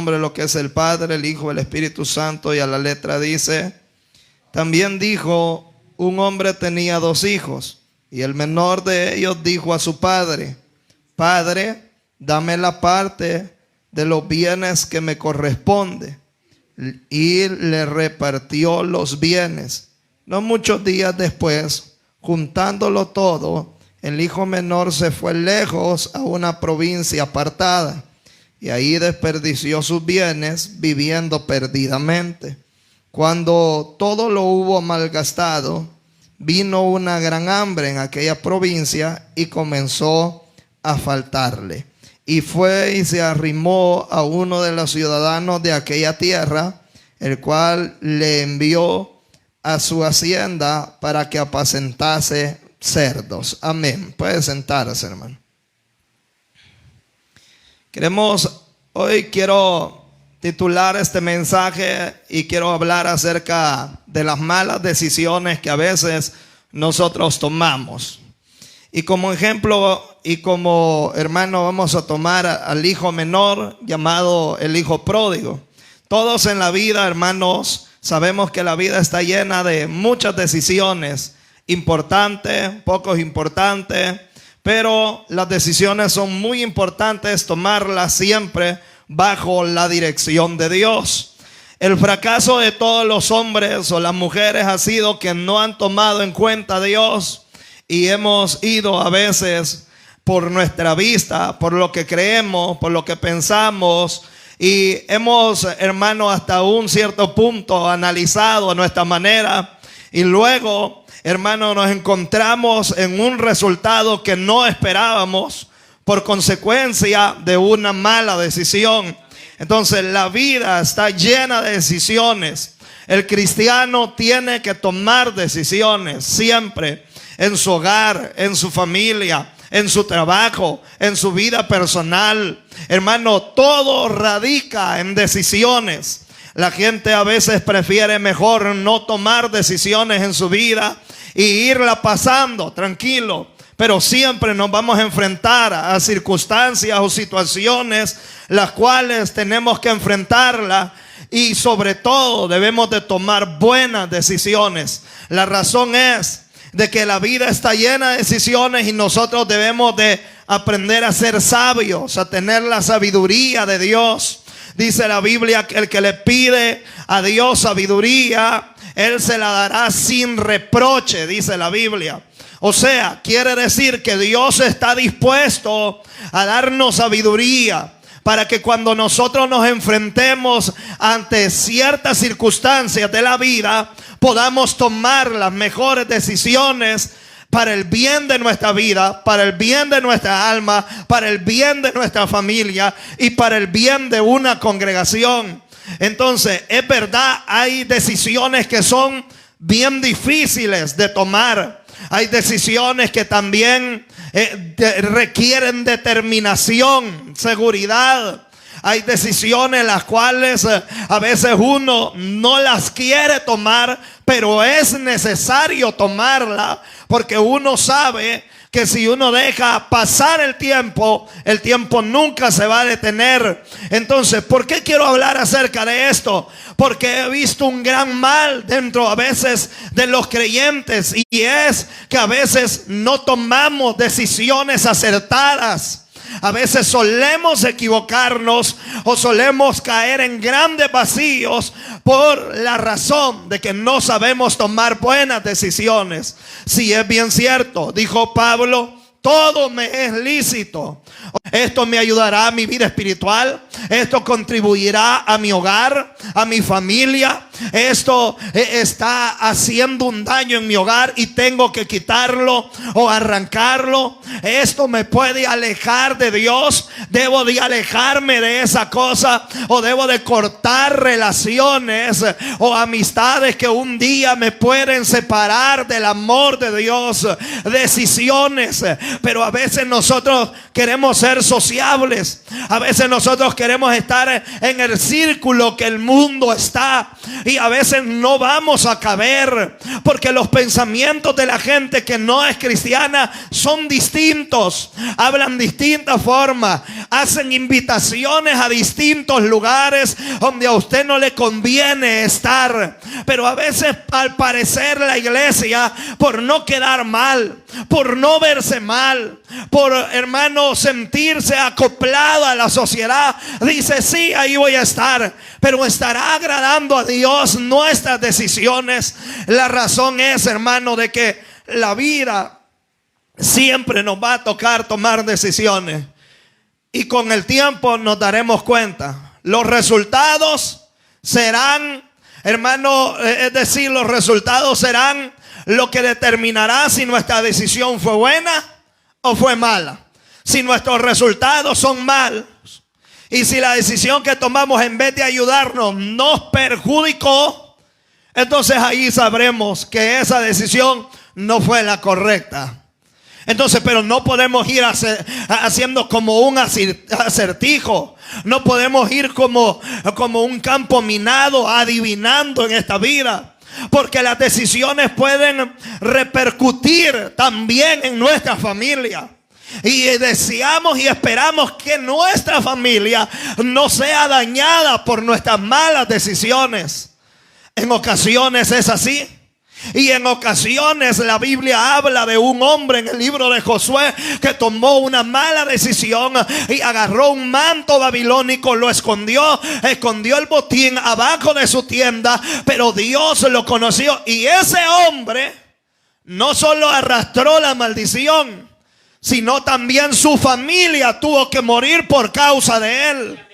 nombre lo que es el Padre, el Hijo, el Espíritu Santo, y a la letra dice: también dijo, un hombre tenía 2 hijos, y el menor de ellos dijo a su padre: Padre, dame la parte de los bienes que me corresponde. Y le repartió los bienes. No muchos días después, juntándolo todo, el hijo menor se fue lejos a una provincia apartada, y ahí desperdició sus bienes viviendo perdidamente. Cuando todo lo hubo malgastado, vino una gran hambre en aquella provincia y comenzó a faltarle. Y fue y se arrimó a uno de los ciudadanos de aquella tierra, el cual le envió a su hacienda para que apacentase cerdos. Amén. Puede sentarse, hermano. Hoy quiero titular este mensaje y quiero hablar acerca de las malas decisiones que a veces nosotros tomamos. Y como ejemplo y como hermano vamos a tomar al hijo menor llamado el hijo pródigo. Todos en la vida, hermanos, sabemos que la vida está llena de muchas decisiones, importantes, pocos importantes, pero las decisiones son muy importantes tomarlas siempre bajo la dirección de Dios. El fracaso de todos los hombres o las mujeres ha sido que no han tomado en cuenta a Dios y hemos ido a veces por nuestra vista, por lo que creemos, por lo que pensamos. Y hemos, hermano, hasta un cierto punto analizado a nuestra manera. Y luego, hermano, nos encontramos en un resultado que no esperábamos por consecuencia de una mala decisión. Entonces, la vida está llena de decisiones. El cristiano tiene que tomar decisiones siempre en su hogar, en su familia, en su trabajo, en su vida personal. Hermano, todo radica en decisiones. La gente a veces prefiere mejor no tomar decisiones en su vida y irla pasando tranquilo. Pero siempre nos vamos a enfrentar a circunstancias o situaciones las cuales tenemos que enfrentarlas. Y sobre todo debemos de tomar buenas decisiones. La razón es de que la vida está llena de decisiones y nosotros debemos de aprender a ser sabios, a tener la sabiduría de Dios. Dice la Biblia que el que le pide a Dios sabiduría, Él se la dará sin reproche, dice la Biblia. O sea, quiere decir que Dios está dispuesto a darnos sabiduría para que cuando nosotros nos enfrentemos ante ciertas circunstancias de la vida, podamos tomar las mejores decisiones para el bien de nuestra vida, para el bien de nuestra alma, para el bien de nuestra familia y para el bien de una congregación. Entonces, es verdad, hay decisiones que son bien difíciles de tomar. Hay decisiones que también requieren determinación, seguridad. Hay decisiones las cuales a veces uno no las quiere tomar, pero es necesario tomarla, porque uno sabe que si uno deja pasar el tiempo nunca se va a detener. Entonces, ¿por qué quiero hablar acerca de esto? Porque he visto un gran mal dentro a veces de los creyentes, y es que a veces no tomamos decisiones acertadas. A veces solemos equivocarnos o solemos caer en grandes vacíos por la razón de que no sabemos tomar buenas decisiones. Si es bien cierto, dijo Pablo, todo me es lícito. Esto me ayudará a mi vida espiritual. Esto contribuirá a mi hogar, a mi familia. Esto está haciendo un daño en mi hogar y tengo que quitarlo o arrancarlo. Esto me puede alejar de Dios. Debo de alejarme de esa cosa, o debo de cortar relaciones o amistades que un día me pueden separar del amor de Dios. Decisiones. Pero a veces nosotros queremos ser sociables. A veces nosotros queremos estar en el círculo que el mundo está, y a veces no vamos a caber, porque los pensamientos de la gente que no es cristiana son distintos, hablan distintas formas, hacen invitaciones a distintos lugares donde a usted no le conviene estar. Pero a veces, al parecer, la iglesia, por no quedar mal, por no verse mal, por, hermano, sentirse acoplado a la sociedad, dice: sí, ahí voy a estar. Pero estará agradando a Dios nuestras decisiones. La razón es, hermano, de que la vida siempre nos va a tocar tomar decisiones. Y con el tiempo nos daremos cuenta. Los resultados serán, hermano, es decir, los resultados serán lo que determinará si nuestra decisión fue buena o fue mala. Si nuestros resultados son malos y si la decisión que tomamos, en vez de ayudarnos, nos perjudicó, entonces ahí sabremos que esa decisión no fue la correcta. Entonces, pero no podemos ir haciendo como un acertijo. No podemos ir como un campo minado, adivinando en esta vida. Porque las decisiones pueden repercutir también en nuestra familia. Y deseamos y esperamos que nuestra familia no sea dañada por nuestras malas decisiones. En ocasiones es así. Y en ocasiones la Biblia habla de un hombre en el libro de Josué que tomó una mala decisión y agarró un manto babilónico, lo escondió el botín abajo de su tienda, pero Dios lo conoció y ese hombre no solo arrastró la maldición, sino también su familia tuvo que morir por causa de él.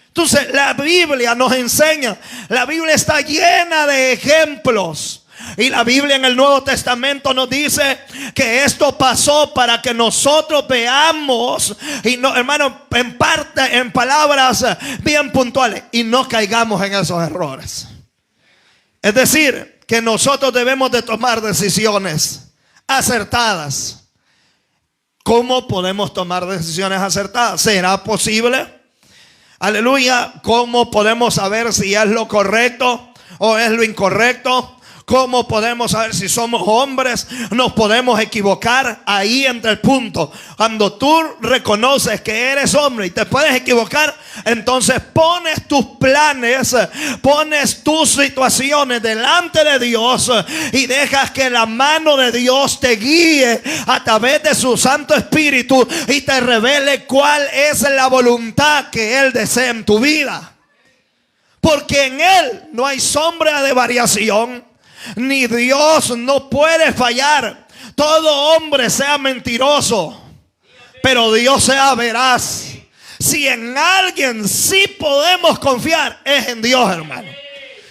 Entonces la Biblia nos enseña, la Biblia está llena de ejemplos. Y la Biblia en el Nuevo Testamento nos dice que esto pasó para que nosotros veamos, y no, hermano, en parte, en palabras bien puntuales, y no caigamos en esos errores. Es decir, que nosotros debemos de tomar decisiones acertadas. ¿Cómo podemos tomar decisiones acertadas? ¿Será posible? Aleluya. ¿Cómo podemos saber si es lo correcto o es lo incorrecto? ¿Cómo podemos saber si somos hombres? Nos podemos equivocar. Ahí entra el punto. Cuando tú reconoces que eres hombre y te puedes equivocar, entonces pones tus planes, pones tus situaciones delante de Dios y dejas que la mano de Dios te guíe a través de su Santo Espíritu y te revele cuál es la voluntad que Él desea en tu vida. Porque en Él no hay sombra de variación. Ni Dios no puede fallar. Todo hombre sea mentiroso, pero Dios sea veraz. Si en alguien sí podemos confiar, es en Dios, hermano.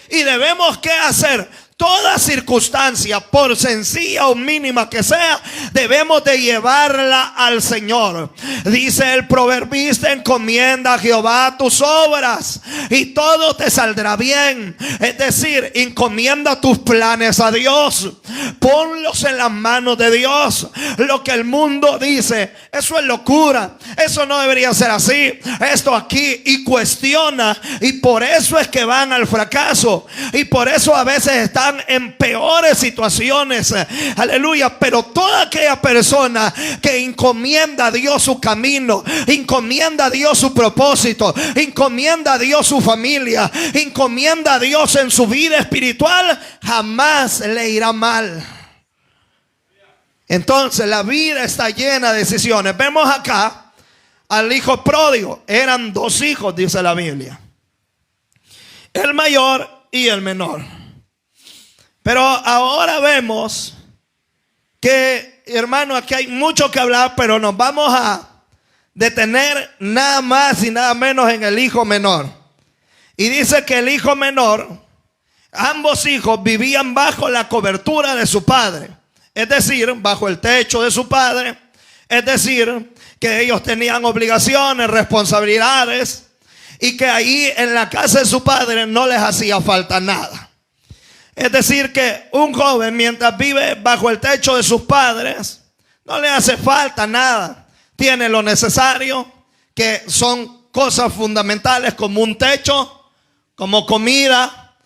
Y debemos ¿qué hacer? Toda circunstancia, por sencilla o mínima que sea, debemos de llevarla al Señor. Dice el proverbista: encomienda a Jehová tus obras y todo te saldrá bien. Es decir, encomienda tus planes a Dios. Ponlos en las manos de Dios. Lo que el mundo dice, eso es locura. Eso no debería ser así. Esto aquí, y cuestiona. Y por eso es que van al fracaso. Y por eso a veces están en peores situaciones. Aleluya. Pero toda aquella persona que encomienda a Dios su camino, encomienda a Dios su propósito, encomienda a Dios su familia, encomienda a Dios en su vida espiritual, jamás le irá mal. Entonces la vida está llena de decisiones. Vemos acá al hijo pródigo. Eran dos hijos, dice la Biblia, el mayor y el menor. Pero ahora vemos que, hermano, aquí hay mucho que hablar, pero nos vamos a detener nada más y nada menos en el hijo menor. Y dice que el hijo menor, ambos hijos vivían bajo la cobertura de su padre. Es decir, bajo el techo de su padre. Es decir, que ellos tenían obligaciones, responsabilidades, y que ahí en la casa de su padre no les hacía falta nada. Es decir, que un joven, mientras vive bajo el techo de sus padres, no le hace falta nada. Tiene lo necesario, que son cosas fundamentales, como un techo, como comida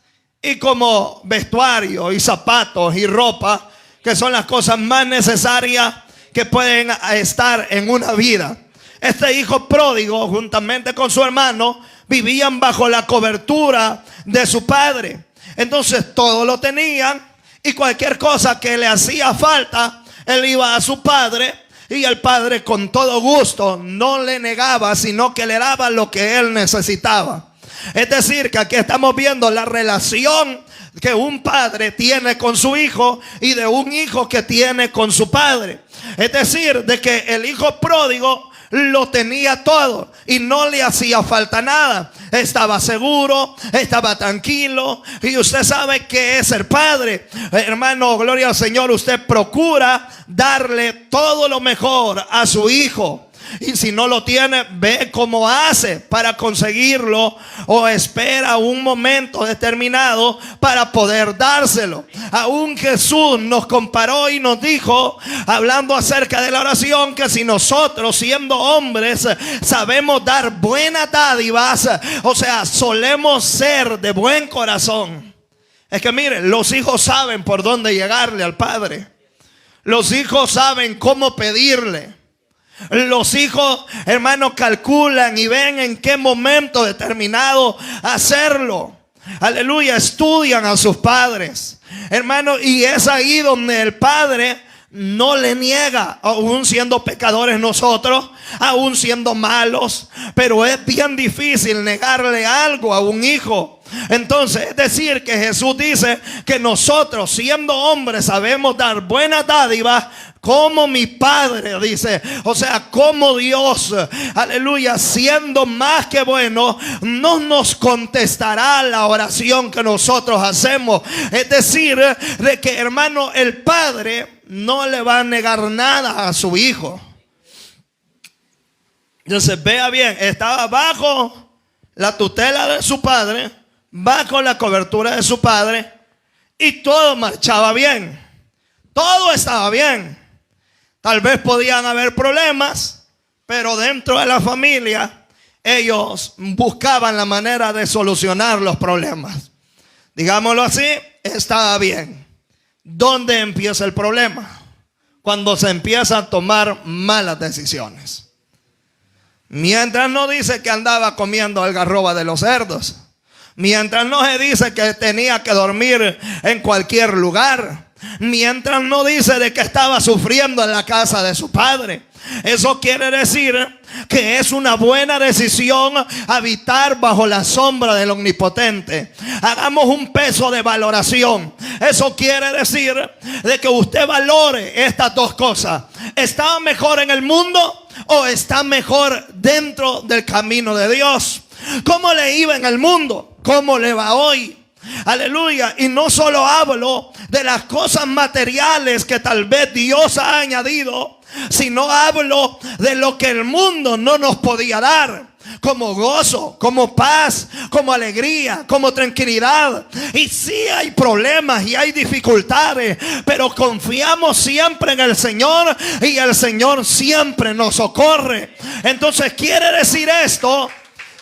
y como vestuario y zapatos y ropa, que son las cosas más necesarias que pueden estar en una vida. este hijo pródigo, juntamente con su hermano, vivían bajo la cobertura de su padre. Entonces todo lo tenían, y cualquier cosa que le hacía falta, él iba a su padre, y el padre con todo gusto no le negaba, sino que le daba lo que él necesitaba. Es decir, que aquí estamos viendo la relación que un padre tiene con su hijo y de un hijo que tiene con su padre. Es decir, de que el hijo pródigo lo tenía todo y no le hacía falta nada. Estaba seguro, estaba tranquilo. Y usted sabe que es ser padre. Hermano, gloria al Señor, usted procura darle todo lo mejor a su hijo. Y si no lo tiene, ve cómo hace para conseguirlo, o espera un momento determinado para poder dárselo. Aún Jesús nos comparó y nos dijo, hablando acerca de la oración, que si nosotros, siendo hombres, sabemos dar buenas dádivas, o sea, solemos ser de buen corazón. Es que miren, los hijos saben por dónde llegarle al padre. Los hijos saben cómo pedirle. Los hijos, hermanos, calculan y ven en qué momento determinado hacerlo. Aleluya, estudian a sus padres, hermanos, y es ahí donde el padre no le niega, aún siendo pecadores nosotros, aún siendo malos. Pero es bien difícil negarle algo a un hijo. Entonces, es decir, que Jesús dice que nosotros, siendo hombres, sabemos dar buenas dádivas como mi Padre, dice. O sea, como Dios, aleluya, siendo más que bueno, no nos contestará la oración que nosotros hacemos. Es decir, de que, hermano, el Padre no le va a negar nada a su hijo. Entonces, vea bien, estaba bajo la tutela de su padre, bajo la cobertura de su padre, y todo marchaba bien. Todo estaba bien. Tal vez podían haber problemas, pero dentro de la familia ellos buscaban la manera de solucionar los problemas. Digámoslo así, estaba bien. ¿Dónde empieza el problema? Cuando se empieza a tomar malas decisiones. Mientras no dice que andaba comiendo algarroba de los cerdos, mientras no se dice que tenía que dormir en cualquier lugar, mientras no dice de que estaba sufriendo en la casa de su padre, eso quiere decir que es una buena decisión habitar bajo la sombra del Omnipotente. Hagamos un peso de valoración. Eso quiere decir de que usted valore estas dos cosas. ¿Está mejor en el mundo o está mejor dentro del camino de Dios? ¿Cómo le iba en el mundo? ¿Cómo le va hoy? Aleluya. Y no solo hablo de las cosas materiales que tal vez Dios ha añadido, sino hablo de lo que el mundo no nos podía dar, como gozo, como paz, como alegría, como tranquilidad. Y sí hay problemas y hay dificultades, pero confiamos siempre en el Señor y el Señor siempre nos socorre. Entonces quiere decir esto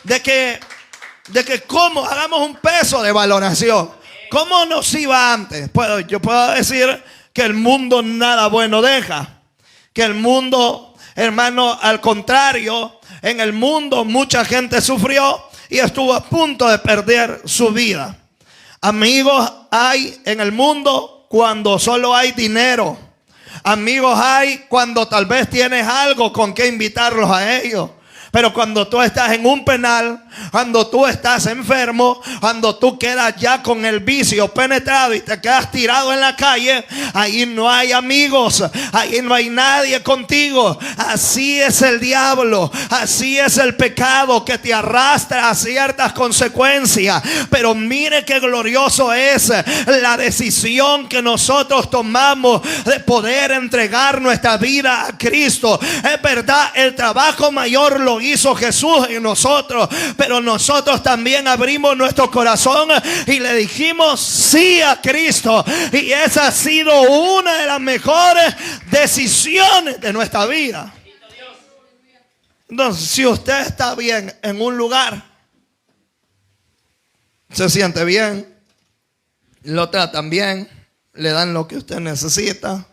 de que cómo, hagamos un peso de valoración. ¿Cómo nos iba antes? Yo puedo decir que el mundo nada bueno deja. Que el mundo, hermano, al contrario, en el mundo mucha gente sufrió y estuvo a punto de perder su vida. Amigos hay en el mundo cuando solo hay dinero. Amigos hay cuando tal vez tienes algo con que invitarlos a ellos. Pero cuando tú estás en un penal, cuando tú estás enfermo, cuando tú quedas ya con el vicio penetrado y te quedas tirado en la calle, ahí no hay amigos, ahí no hay nadie contigo. Así es el diablo, así es el pecado que te arrastra a ciertas consecuencias. Pero mire qué glorioso es la decisión que nosotros tomamos de poder entregar nuestra vida a Cristo. Es verdad, el trabajo mayor lo hizo Jesús en nosotros, pero nosotros también abrimos nuestro corazón y le dijimos sí a Cristo, y esa ha sido una de las mejores decisiones de nuestra vida. Entonces, si usted está bien en un lugar, se siente bien, lo tratan bien, le dan lo que usted necesita,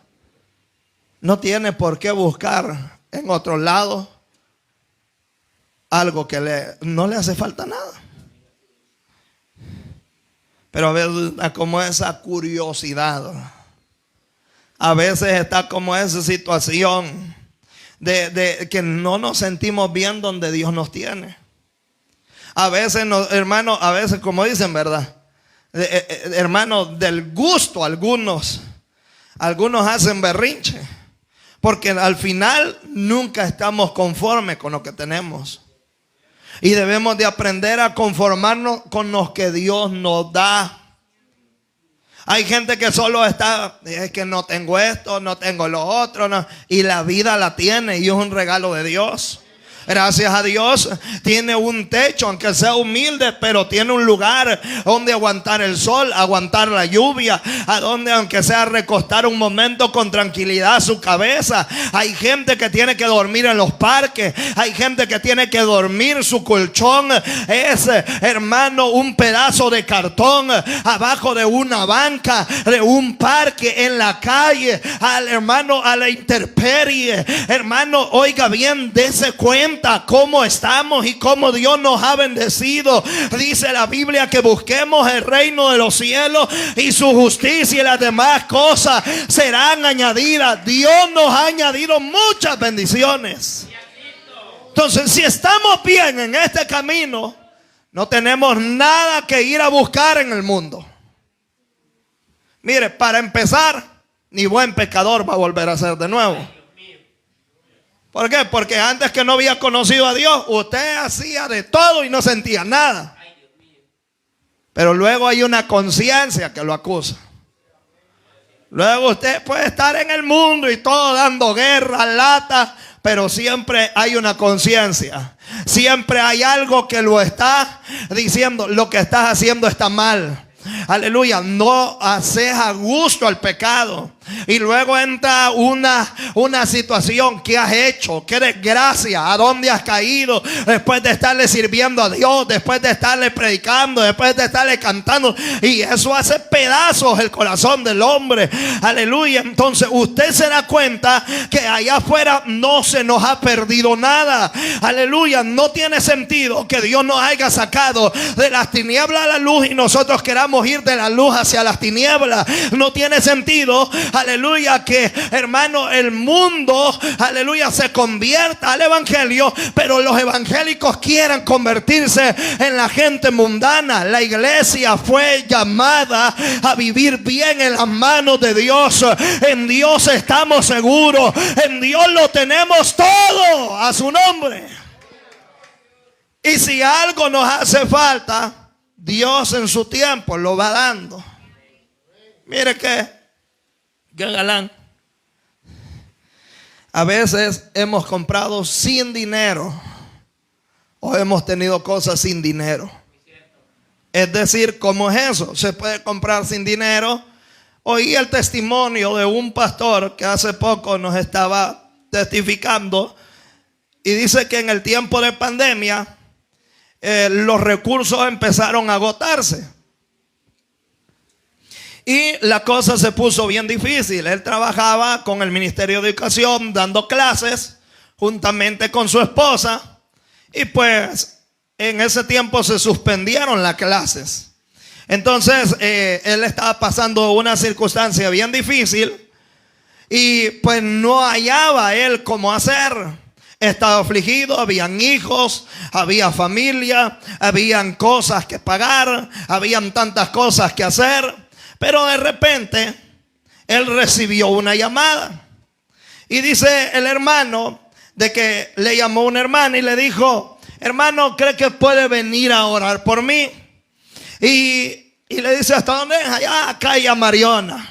no tiene por qué buscar en otro lado. algo que no le hace falta nada. Pero a veces está como esa curiosidad. A veces está como esa situación de que no nos sentimos bien donde Dios nos tiene. A veces, hermanos, a veces como dicen, ¿verdad? Hermanos, del gusto algunos hacen berrinche. Porque al final nunca estamos conformes con lo que tenemos. Y debemos de aprender a conformarnos con lo que Dios nos da. Hay gente que solo está, es que no tengo esto, no tengo lo otro, no. Y la vida la tiene y es un regalo de Dios. Gracias a Dios tiene un techo, aunque sea humilde, pero tiene un lugar donde aguantar el sol, aguantar la lluvia, a donde aunque sea recostar un momento con tranquilidad su cabeza. Hay gente que tiene que dormir en los parques, hay gente que tiene que dormir, su colchón es, hermano, un pedazo de cartón abajo de una banca de un parque en la calle, al hermano, a la intemperie. Hermano, oiga bien, dése cuenta cómo estamos y cómo Dios nos ha bendecido. Dice la Biblia que busquemos el reino de los cielos y su justicia, y las demás cosas serán añadidas. Dios nos ha añadido muchas bendiciones. Entonces, si estamos bien en este camino, no tenemos nada que ir a buscar en el mundo. Mire, para empezar, ni buen pecador va a volver a ser de nuevo. ¿Por qué? Porque antes que no había conocido a Dios, usted hacía de todo y no sentía nada. Pero luego hay una conciencia que lo acusa. Luego usted puede estar en el mundo y todo dando guerra, lata, pero siempre hay una conciencia. Siempre hay algo que lo está diciendo, lo que estás haciendo está mal. Aleluya, no haces a gusto al pecado. Y luego entra una situación. ¿Qué has hecho? ¿Qué desgracia? ¿A dónde has caído? Después de estarle sirviendo a Dios, después de estarle predicando, después de estarle cantando. Y eso hace pedazos el corazón del hombre. Aleluya. Entonces usted se da cuenta que allá afuera no se nos ha perdido nada. Aleluya. No tiene sentido que Dios nos haya sacado de las tinieblas a la luz y nosotros queramos ir de la luz hacia las tinieblas. No tiene sentido, aleluya, que hermano, el mundo, aleluya, se convierta al evangelio, pero los evangélicos quieran convertirse en la gente mundana. La iglesia fue llamada a vivir bien en las manos de Dios. En Dios estamos seguros, en Dios lo tenemos todo a su nombre. Y si algo nos hace falta, Dios en su tiempo lo va dando. Mire qué galán. A veces hemos comprado sin dinero o hemos tenido cosas sin dinero. Es decir, ¿cómo es eso? Se puede comprar sin dinero. Oí el testimonio de un pastor que hace poco nos estaba testificando y dice que en el tiempo de pandemia los recursos empezaron a agotarse y la cosa se puso bien difícil. Él trabajaba con el Ministerio de Educación dando clases juntamente con su esposa y pues en ese tiempo se suspendieron las clases. Entonces él estaba pasando una circunstancia bien difícil y pues no hallaba él cómo hacer. Estaba afligido, habían hijos, había familia, habían cosas que pagar, habían tantas cosas que hacer. Pero de repente él recibió una llamada. Y dice el hermano de que le llamó una hermana y le dijo: hermano, ¿cree que puede venir a orar por mí? Y le dice: ¿hasta dónde es? Allá, acá y a Mariona.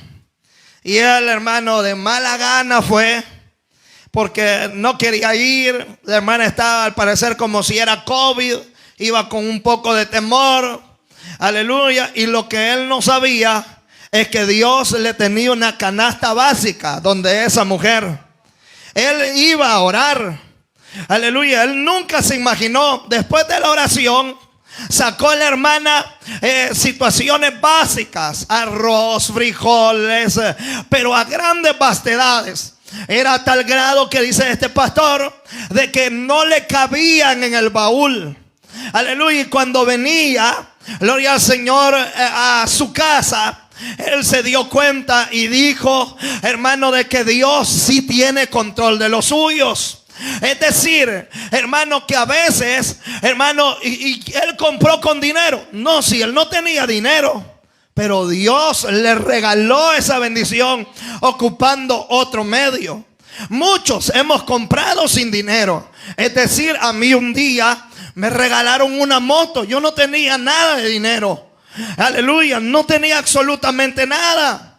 Y el hermano de mala gana fue, porque no quería ir. La hermana estaba al parecer como si era COVID, iba con un poco de temor. Aleluya. Y lo que él no sabía es que Dios le tenía una canasta básica donde esa mujer, él iba a orar. Aleluya. Él nunca se imaginó, después de la oración, sacó la hermana situaciones básicas, arroz, frijoles, pero a grandes vastedades. era a tal grado que dice este pastor de que no le cabían en el baúl. Aleluya. Y cuando venía, gloria al Señor, a su casa, él se dio cuenta y dijo, hermano, de que Dios sí tiene control de los suyos. Es decir, hermano, que a veces, hermano, y él compró con dinero. No, si él no tenía dinero, pero Dios le regaló esa bendición ocupando otro medio. Muchos hemos comprado sin dinero. Es decir, a mí un día me regalaron una moto. Yo no tenía nada de dinero. Aleluya, no tenía absolutamente nada.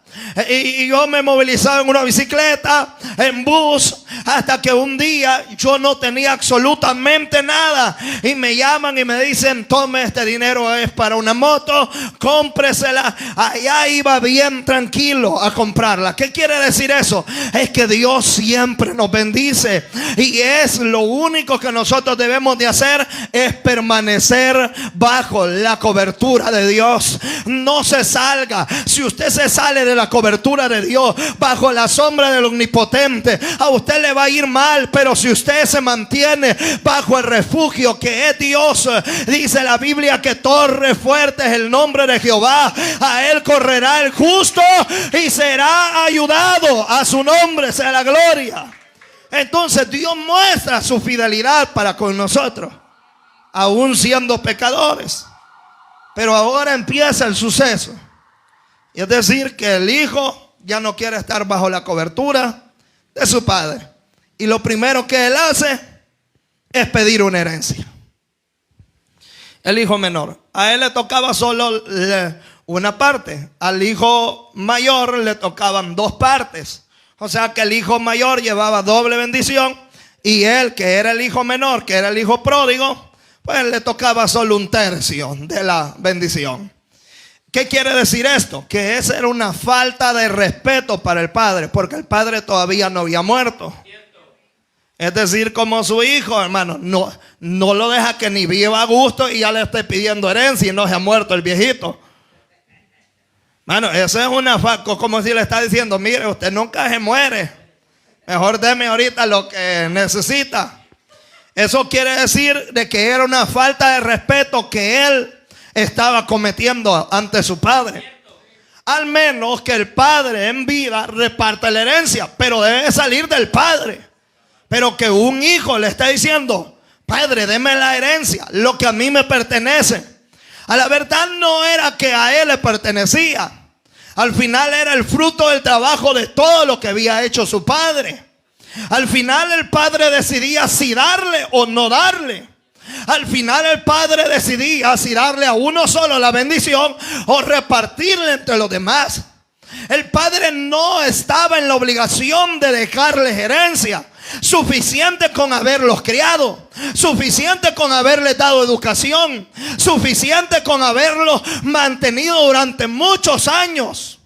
Y yo me movilizaba en una bicicleta, en bus, hasta que un día yo no tenía absolutamente nada. Y me llaman y me dicen, tome, este dinero es para una moto, cómpresela. Allá iba bien tranquilo a comprarla. ¿Qué quiere decir eso? Es que Dios siempre nos bendice. Y es lo único que nosotros debemos de hacer, es permanecer bajo la cobertura de Dios. No se salga. Si usted se sale de la cobertura de Dios, bajo la sombra del Omnipotente, a usted le va a ir mal. Pero si usted se mantiene bajo el refugio que es Dios, dice la Biblia que torre fuerte es el nombre de Jehová. A él correrá el justo y será ayudado. A su nombre sea la gloria. Entonces Dios muestra su fidelidad para con nosotros, aún siendo pecadores. Pero ahora empieza el suceso. Y es decir, que el hijo ya no quiere estar bajo la cobertura de su padre. Y lo primero que él hace es pedir una herencia. El hijo menor, a él le tocaba solo una parte. Al hijo mayor le tocaban dos partes. O sea que el hijo mayor llevaba doble bendición. Y él, que era el hijo menor, que era el hijo pródigo, pues le tocaba solo un tercio de la bendición. ¿Qué quiere decir esto? Que esa era una falta de respeto para el padre, porque el padre todavía no había muerto. Es decir, como su hijo, hermano, no lo deja que ni viva a gusto y ya le esté pidiendo herencia y no se ha muerto el viejito. Hermano, esa es una falta, como si le está diciendo, mire, usted nunca se muere, mejor deme ahorita lo que necesita. Eso quiere decir de que era una falta de respeto que él estaba cometiendo ante su padre. Al menos que el padre en vida reparta la herencia, pero debe salir del padre. Pero que un hijo le está diciendo, padre, deme la herencia, lo que a mí me pertenece. A la verdad no era que a él le pertenecía. Al final era el fruto del trabajo de todo lo que había hecho su padre. Al final el padre decidía si darle o no darle. Al final el padre decidía si darle a uno solo la bendición o repartirle entre los demás. El padre no estaba en la obligación de dejarles herencia. Suficiente con haberlos criado, suficiente con haberles dado educación, suficiente con haberlos mantenido durante muchos años.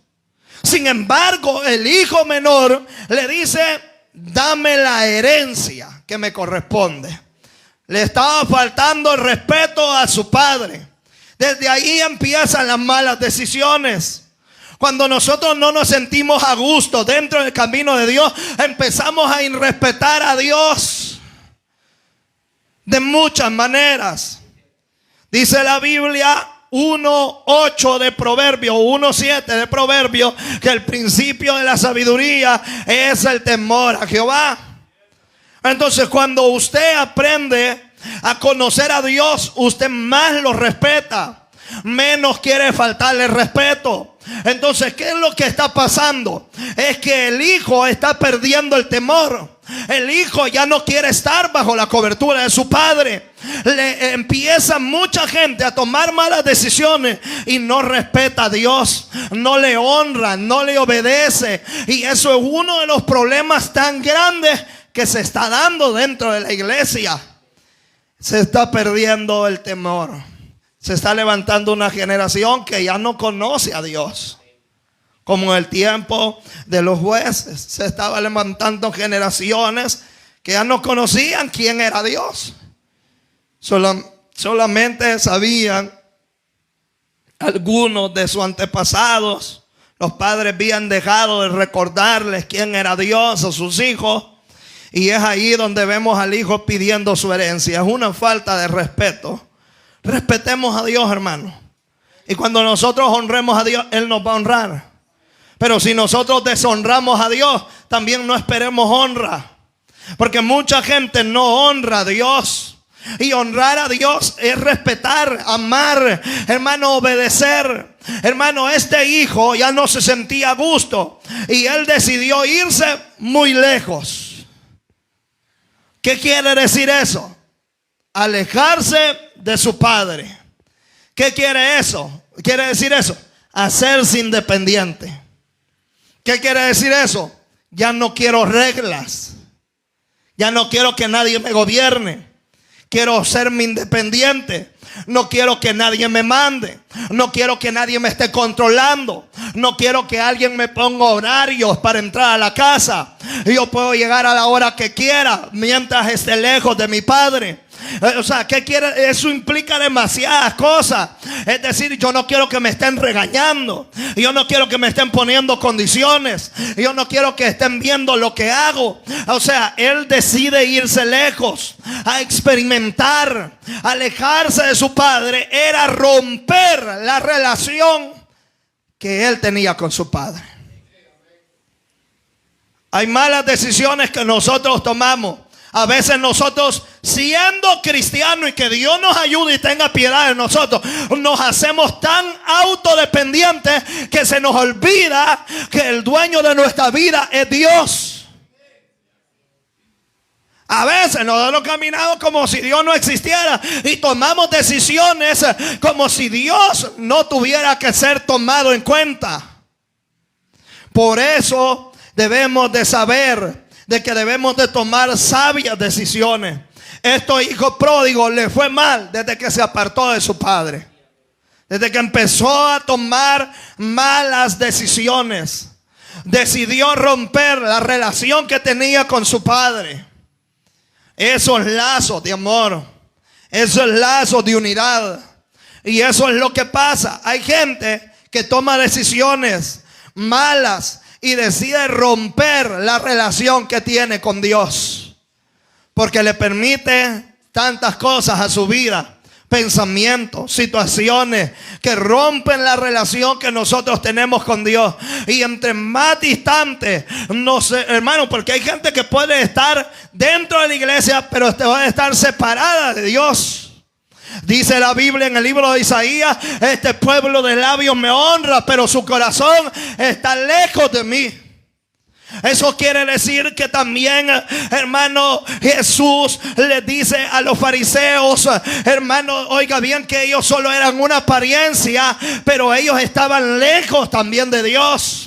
Sin embargo, el hijo menor le dice, dame la herencia que me corresponde. Le estaba faltando el respeto a su padre. Desde ahí empiezan las malas decisiones. Cuando nosotros no nos sentimos a gusto dentro del camino de Dios, empezamos a irrespetar a Dios de muchas maneras. Dice la Biblia 1:8 de Proverbios, 1:7 de Proverbios, que el principio de la sabiduría es el temor a Jehová. Entonces, cuando usted aprende a conocer a Dios, usted más lo respeta, menos quiere faltarle respeto. Entonces, ¿qué es lo que está pasando? Es que el hijo está perdiendo el temor. El hijo ya no quiere estar bajo la cobertura de su padre. Le empieza mucha gente a tomar malas decisiones y no respeta a Dios, no le honra, no le obedece. Y eso es uno de los problemas tan grandes que se está dando dentro de la iglesia. Se está perdiendo el temor. Se está levantando una generación que ya no conoce a Dios. Como en el tiempo de los jueces, se estaban levantando generaciones que ya no conocían quién era Dios. Solamente sabían algunos de sus antepasados Los padres habían dejado de recordarles quién era Dios a sus hijos. Y es ahí donde vemos al hijo pidiendo su herencia. Es una falta de respeto. Respetemos a Dios, hermano. Y cuando nosotros honremos a Dios, Él nos va a honrar. Pero si nosotros deshonramos a Dios, también no esperemos honra. Porque mucha gente no honra a Dios. Y honrar a Dios es respetar, amar, hermano, obedecer. Hermano, este hijo ya no se sentía a gusto y él decidió irse muy lejos. ¿Qué quiere decir eso? Alejarse de su padre. ¿Qué quiere eso? Quiere decir eso, hacerse independiente. ¿Qué quiere decir eso? Ya no quiero reglas. Ya no quiero que nadie me gobierne. Quiero serme independiente. No quiero que nadie me mande. No quiero que nadie me esté controlando. No quiero que alguien me ponga horarios para entrar a la casa. Yo puedo llegar a la hora que quiera mientras esté lejos de mi padre. O sea, ¿qué quiere? Eso implica demasiadas cosas. Es decir, yo no quiero que me estén regañando. Yo no quiero que me estén poniendo condiciones. Yo no quiero que estén viendo lo que hago. O sea, él decide irse lejos, a experimentar, alejarse de su padre. Era romper la relación que él tenía con su padre. Hay malas decisiones que nosotros tomamos. A veces nosotros, siendo cristianos, y que Dios nos ayude y tenga piedad de nosotros, nos hacemos tan autodependientes que se nos olvida que el dueño de nuestra vida es Dios. A veces nosotros caminamos como si Dios no existiera y tomamos decisiones como si Dios no tuviera que ser tomado en cuenta. Por eso debemos de saber de que debemos de tomar sabias decisiones. Este hijo pródigo le fue mal desde que se apartó de su padre. Desde que empezó a tomar malas decisiones. Decidió romper la relación que tenía con su padre. Esos lazos de amor, esos lazos de unidad. Y eso es lo que pasa. Hay gente que toma decisiones malas y decide romper la relación que tiene con Dios, porque le permite tantas cosas a su vida, pensamientos, situaciones que rompen la relación que nosotros tenemos con Dios. Y entre más distante, no sé, hermano, porque hay gente que puede estar dentro de la iglesia, pero puede estar separada de Dios. Dice la Biblia en el libro de Isaías: este pueblo de labios me honra, pero su corazón está lejos de mí. Eso quiere decir que también, hermano, Jesús le dice a los fariseos, hermano, oiga bien, que ellos solo eran una apariencia, pero ellos estaban lejos también de Dios.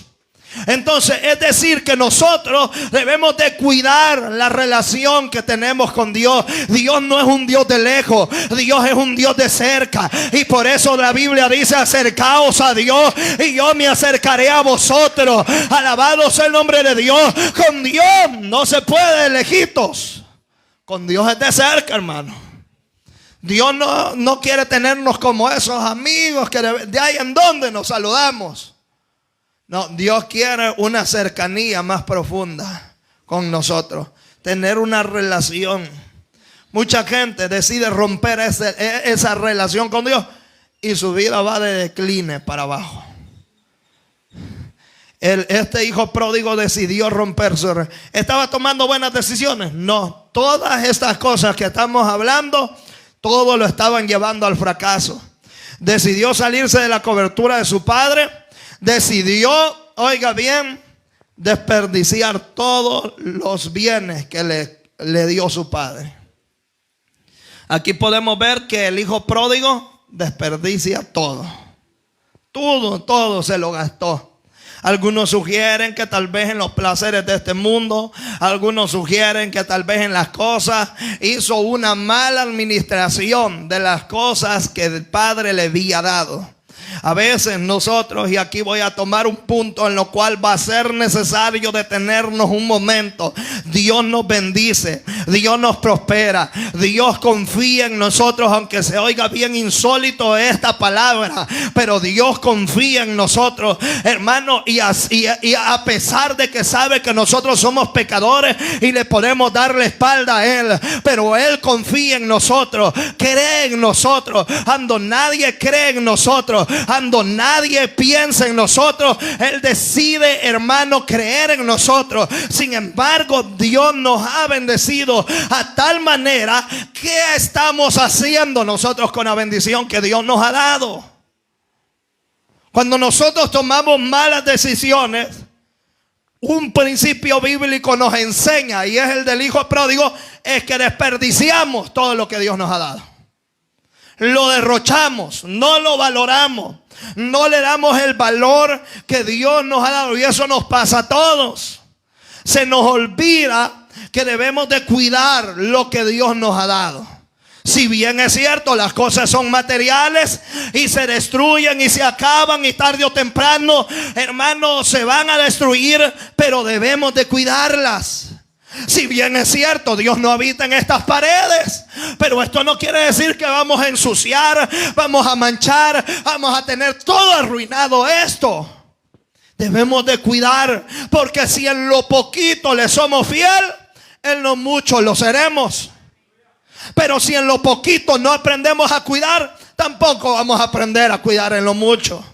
Entonces, es decir, que nosotros debemos de cuidar la relación que tenemos con Dios. Dios no es un Dios de lejos, Dios es un Dios de cerca. Y por eso la Biblia dice: acercaos a Dios y yo me acercaré a vosotros. Alabado sea el nombre de Dios. Con Dios no se puede de lejitos, con Dios es de cerca, hermano. Dios no quiere tenernos como esos amigos que de ahí en donde nos saludamos. No, Dios quiere una cercanía más profunda con nosotros, tener una relación. Mucha gente decide romper esa relación con Dios y su vida va de decline para abajo. Este hijo pródigo decidió romper su relación. ¿Estaba tomando buenas decisiones? No, todas estas cosas que estamos hablando, todo lo estaban llevando al fracaso. Decidió salirse de la cobertura de su padre. Decidió, oiga bien, desperdiciar todos los bienes que le dio su padre. Aquí podemos ver que el hijo pródigo desperdicia todo. Todo se lo gastó. Algunos sugieren que tal vez en los placeres de este mundo. Algunos sugieren que tal vez en las cosas. Hizo una mala administración de las cosas que el padre le había dado. A veces nosotros, y aquí voy a tomar un punto en lo cual va a ser necesario detenernos un momento. Dios nos bendice, Dios nos prospera. Dios confía en nosotros, aunque se oiga bien insólito esta palabra, pero Dios confía en nosotros, hermano, y a pesar de que sabe que nosotros somos pecadores y le podemos dar la espalda a Él, pero Él confía en nosotros, cree en nosotros. Cuando nadie cree en nosotros, cuando nadie piensa en nosotros, Él decide, hermano, creer en nosotros. Sin embargo, Dios nos ha bendecido a tal manera. ¿Qué estamos haciendo nosotros con la bendición que Dios nos ha dado? Cuando nosotros tomamos malas decisiones, un principio bíblico nos enseña, y es el del hijo pródigo, es que desperdiciamos todo lo que Dios nos ha dado. Lo derrochamos, no lo valoramos, no le damos el valor que Dios nos ha dado, y eso nos pasa a todos. Se nos olvida que debemos de cuidar lo que Dios nos ha dado. Si bien es cierto, las cosas son materiales y se destruyen y se acaban, y tarde o temprano, hermanos, se van a destruir, pero debemos de cuidarlas. Si bien es cierto, Dios no habita en estas paredes, pero esto no quiere decir que vamos a ensuciar, vamos a manchar, vamos a tener todo arruinado esto. Debemos de cuidar, porque si en lo poquito le somos fiel, en lo mucho lo seremos. Pero si en lo poquito no aprendemos a cuidar, tampoco vamos a aprender a cuidar en lo mucho.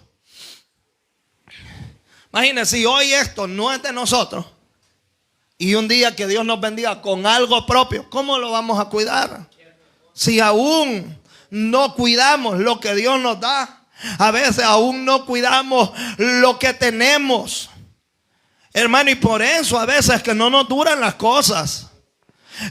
Imagínense, si hoy esto no es de nosotros y un día que Dios nos bendiga con algo propio, ¿cómo lo vamos a cuidar? Si aún no cuidamos lo que Dios nos da, a veces aún no cuidamos lo que tenemos, hermano, y por eso a veces es que no nos duran las cosas.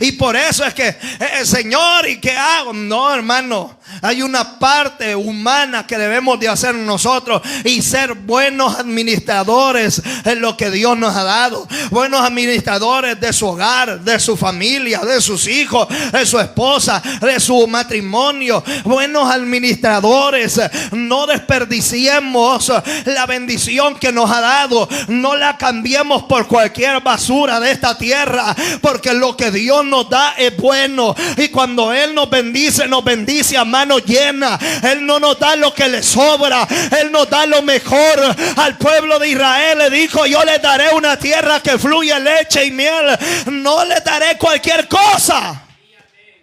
Y por eso es que, Señor, ¿y qué hago? No, hermano, hay una parte humana que debemos de hacer nosotros, y ser buenos administradores en lo que Dios nos ha dado. Buenos administradores de su hogar, de su familia, de sus hijos, de su esposa, de su matrimonio. Buenos administradores. No desperdiciemos la bendición que nos ha dado. No la cambiemos por cualquier basura de esta tierra, porque lo que Dios nos da es bueno, y cuando Él nos bendice a mano llena. Él no nos da lo que le sobra, Él nos da lo mejor. Al pueblo de Israel le dijo: yo le daré una tierra que fluye leche y miel. No le daré cualquier cosa,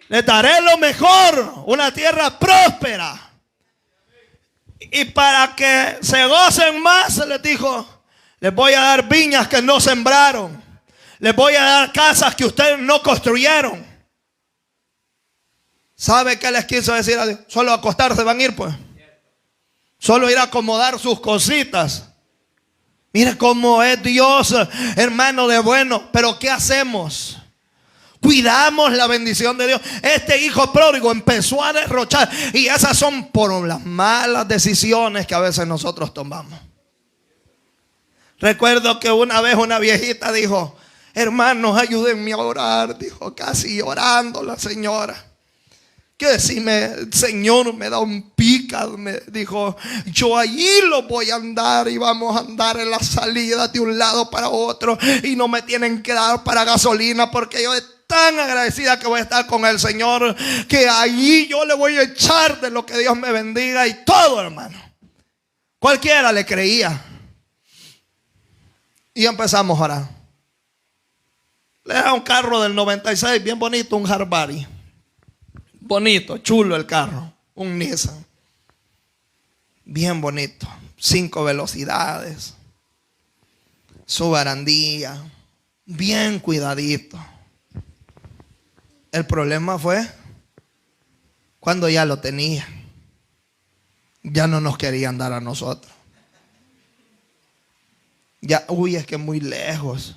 le daré lo mejor, una tierra próspera. Y para que se gocen más, les dijo: les voy a dar viñas que no sembraron, les voy a dar casas que ustedes no construyeron. ¿Sabe qué les quiso decir a Dios? Solo a acostarse van a ir, pues. Solo ir a acomodar sus cositas. Mire cómo es Dios, hermano, de bueno. Pero ¿qué hacemos? Cuidamos la bendición de Dios. Este hijo pródigo empezó a derrochar, y esas son por las malas decisiones que a veces nosotros tomamos. Recuerdo que una vez una viejita dijo: hermanos, ayúdenme a orar. Dijo, casi llorando la señora, que si el Señor me da un pica, me dijo, yo allí lo voy a andar, y vamos a andar en la salida de un lado para otro, y no me tienen que dar para gasolina, porque yo estoy tan agradecida que voy a estar con el Señor, que allí yo le voy a echar de lo que Dios me bendiga. Y todo, hermano, cualquiera le creía. Y empezamos a orar. Le da un carro del 96, bien bonito, un Harvari. Bonito, chulo el carro, un Nissan. Bien bonito, 5 velocidades. Su barandilla, bien cuidadito. El problema fue cuando ya lo tenía. Ya no nos querían dar a nosotros. Ya, es que muy lejos.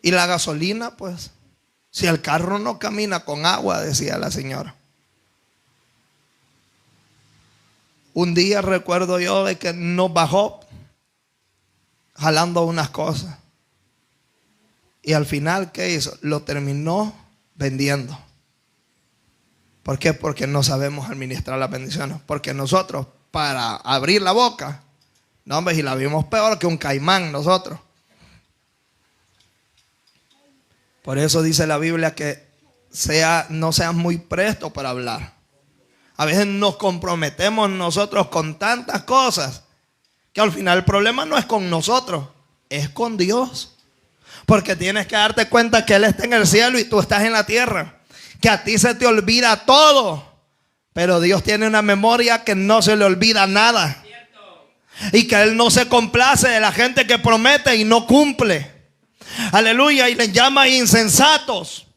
Y la gasolina, pues, si el carro no camina con agua, decía la señora. Un día recuerdo yo de que nos bajó jalando unas cosas. Y al final, ¿qué hizo? Lo terminó vendiendo. ¿Por qué? Porque no sabemos administrar las bendiciones. Porque nosotros, para abrir la boca, no, hombre, y la vimos peor que un caimán nosotros. Por eso dice la Biblia que no seas muy presto para hablar. A veces nos comprometemos nosotros con tantas cosas que al final el problema no es con nosotros, es con Dios. Porque tienes que darte cuenta que Él está en el cielo y tú estás en la tierra. Que a ti se te olvida todo, pero Dios tiene una memoria que no se le olvida nada. Y que Él no se complace de la gente que promete y no cumple. Aleluya. Y les llama insensatos.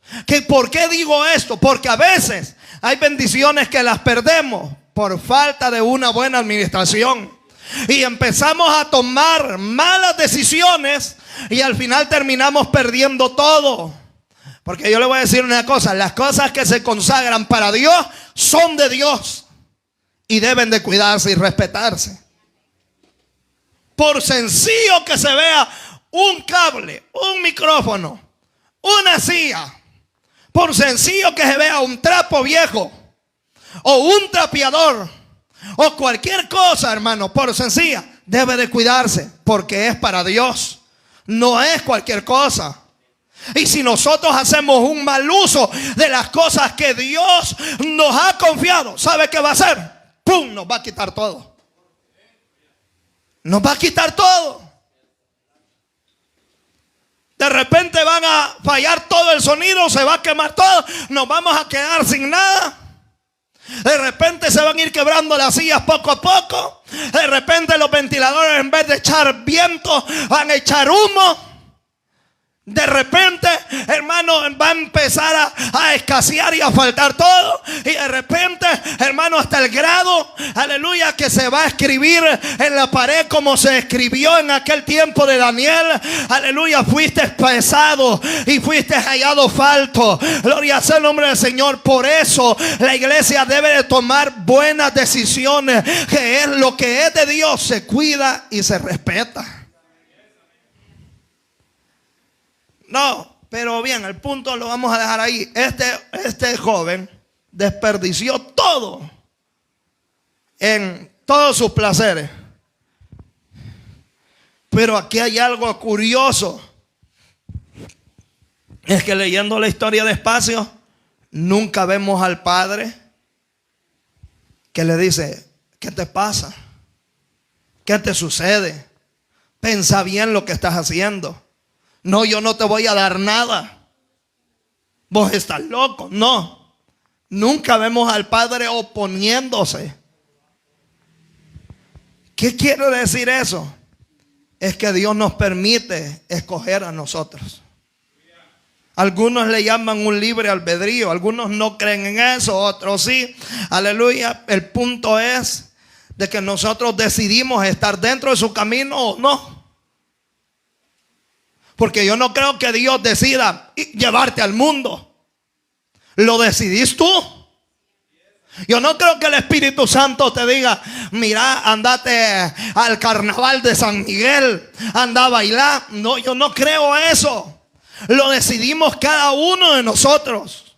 ¿Por qué digo esto? Porque a veces hay bendiciones que las perdemos por falta de una buena administración. Y empezamos a tomar malas decisiones y al final terminamos perdiendo todo. Porque yo le voy a decir una cosa: las cosas que se consagran para Dios son de Dios y deben de cuidarse y respetarse. Por sencillo que se vea un cable, un micrófono, una silla, por sencillo que se vea un trapo viejo o un trapeador o cualquier cosa, hermano, por sencilla, debe de cuidarse porque es para Dios, no es cualquier cosa. Y si nosotros hacemos un mal uso de las cosas que Dios nos ha confiado, ¿sabe qué va a hacer? ¡Pum! Nos va a quitar todo. Nos va a quitar todo. De repente van a fallar todo el sonido, se va a quemar todo, nos vamos a quedar sin nada. De repente se van a ir quebrando las sillas poco a poco. De repente los ventiladores, en vez de echar viento, van a echar humo. De repente, hermano, va a empezar a escasear y a faltar todo. Y de repente, hermano, hasta el grado, aleluya, que se va a escribir en la pared como se escribió en aquel tiempo de Daniel. Aleluya, fuiste pesado y fuiste hallado falto. Gloria sea el nombre del Señor. Por eso la iglesia debe de tomar buenas decisiones, que es lo que es de Dios, se cuida y se respeta. No, pero bien, el punto lo vamos a dejar ahí. Este joven desperdició todo en todos sus placeres. Pero aquí hay algo curioso. Es que leyendo la historia despacio, nunca vemos al padre que le dice: ¿qué te pasa? ¿Qué te sucede? Pensa bien lo que estás haciendo. No, yo no te voy a dar nada. Vos estás loco. No. Nunca vemos al padre oponiéndose. ¿Qué quiere decir eso? Es que Dios nos permite escoger a nosotros. Algunos le llaman un libre albedrío. Algunos no creen en eso, otros sí. Aleluya. El punto es de que nosotros decidimos estar dentro de su camino o no. Porque yo no creo que Dios decida llevarte al mundo. Lo decidís tú. Yo no creo que el Espíritu Santo te diga: mira, andate al carnaval de San Miguel, anda a bailar. No, yo no creo eso. Lo decidimos cada uno de nosotros.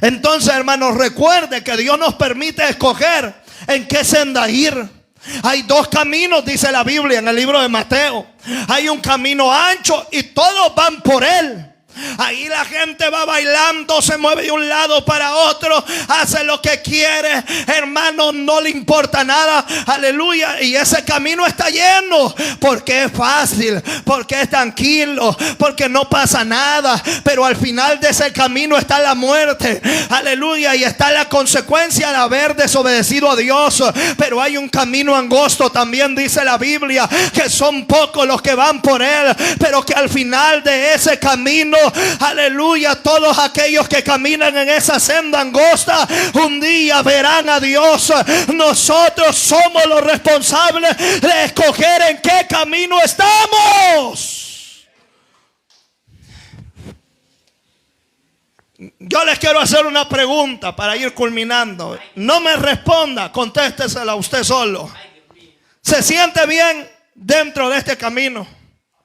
Entonces, hermanos, recuerde que Dios nos permite escoger en qué senda ir. Hay dos caminos, dice la Biblia en el libro de Mateo. Hay un camino ancho y todos van por él. Ahí la gente va bailando, se mueve de un lado para otro, hace lo que quiere, hermano, no le importa nada, aleluya. Y ese camino está lleno, porque es fácil, porque es tranquilo, porque no pasa nada. Pero al final de ese camino está la muerte, aleluya, y está la consecuencia de haber desobedecido a Dios. Pero hay un camino angosto también, dice la Biblia, que son pocos los que van por él, pero que al final de ese camino, aleluya, todos aquellos que caminan en esa senda angosta un día verán a Dios. Nosotros somos los responsables de escoger en qué camino estamos. Yo les quiero hacer una pregunta para ir culminando. No me responda, contéstesela usted solo. ¿Se siente bien dentro de este camino?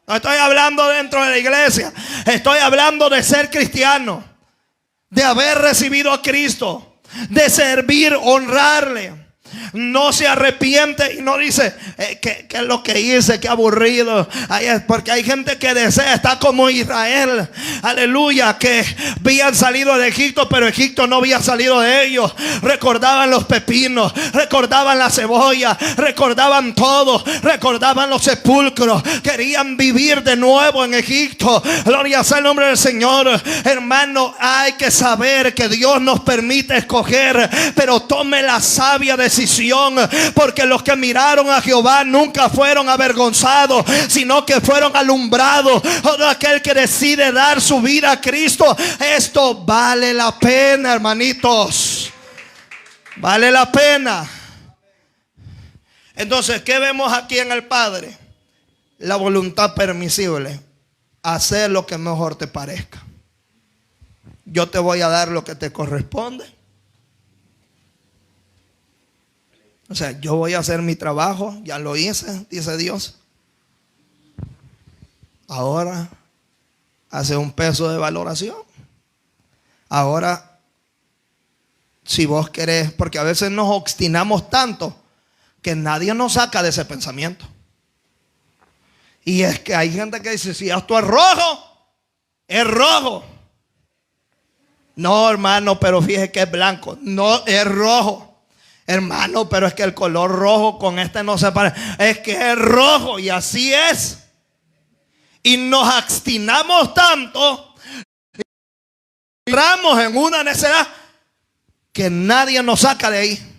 No estoy hablando dentro de la iglesia. Estoy hablando de ser cristiano, de haber recibido a Cristo, de servir, honrarle. No se arrepiente y no dice ¿qué es lo que hice? Qué aburrido. Porque hay gente que desea estar como Israel, aleluya, que habían salido de Egipto, pero Egipto no había salido de ellos. Recordaban los pepinos, recordaban la cebolla, recordaban todo, recordaban los sepulcros. Querían vivir de nuevo en Egipto. Gloria sea el nombre del Señor. Hermano, hay que saber que Dios nos permite escoger, pero tome la sabia decisión, porque los que miraron a Jehová nunca fueron avergonzados, sino que fueron alumbrados. Todo aquel que decide dar su vida a Cristo, esto vale la pena, hermanitos, vale la pena. Entonces, ¿qué vemos aquí en el Padre? La voluntad permisible, hacer lo que mejor te parezca. Yo te voy a dar lo que te corresponde. O sea, yo voy a hacer mi trabajo, ya lo hice, dice Dios. Ahora hace un peso de valoración. Ahora, si vos querés, porque a veces nos obstinamos tanto que nadie nos saca de ese pensamiento. Y es que hay gente que dice, si esto es rojo, es rojo. No, hermano, pero fíjese que es blanco. No, es rojo. Hermano, pero es que el color rojo con este no se parece. Es que es rojo y así es. Y nos obstinamos tanto, entramos en una necedad que nadie nos saca de ahí.